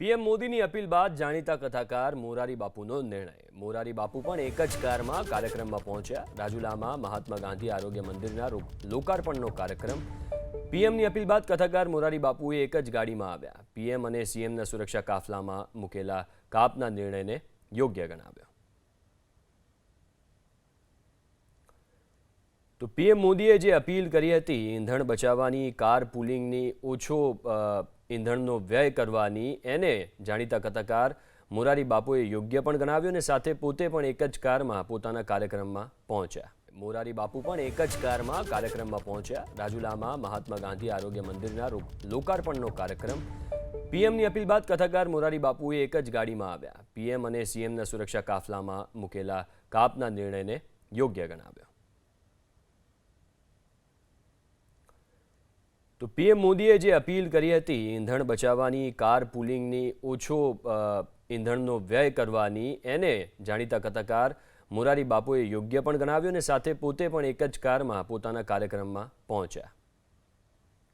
PM મોદીની appeal બાદ જાણીતા કથાકાર મોરારી બાપુનો નિર્ણય। મોરારી બાપુ પણ એક જ કારમાં કાર્યક્રમમાં પહોંચ્યા। રાજુલામાં મહાત્મા ગાંધી આરોગ્ય મંદિરના લોકાર્પણનો કાર્યક્રમ। પીએમની અપીલ બાદ કથાકાર મોરારી બાપુએ એક જ ગાડીમાં આવ્યા। પીએમ અને સીએમના સુરક્ષા કાફલામાં મૂકેલા કાપના નિર્ણયને યોગ્ય ગણાવ્યો। તો પીએમ મોદીએ જે અપીલ કરી હતી ઈંધણ બચાવવાની, કાર પુલિંગની, ઓછો ઈંધણનો વ્યય કરવાની, એને જાણીતા કથાકાર મોરારી બાપુએ યોગ્ય પણ ગણાવ્યું અને સાથે પોતે પણ એક જ કારમાં પોતાના કાર્યક્રમમાં પહોંચ્યા। મોરારી બાપુ પણ એક જ કારમાં કાર્યક્રમમાં પહોંચ્યા। રાજુલામાં મહાત્મા ગાંધી આરોગ્ય મંદિરના લોકાર્પણનો કાર્યક્રમ। પીએમની અપીલ બાદ કથાકાર મોરારી બાપુએ એક જ ગાડીમાં આવ્યા। પીએમ અને સીએમના સુરક્ષા કાફલામાં મૂકેલા કાપના નિર્ણયને યોગ્ય ગણાવ્યો। તો પીએમ મોદીએ જે અપીલ કરી હતી ઈંધણ બચાવવાની, કાર પુલિંગની, ઓછો ઈંધણનો વ્યય કરવાની, એને જાણીતા કથાકાર મોરારી બાપુએ યોગ્ય પણ ગણાવ્યું અને સાથે પોતે પણ એક જ કારમાં પોતાના કાર્યક્રમમાં પહોંચ્યા।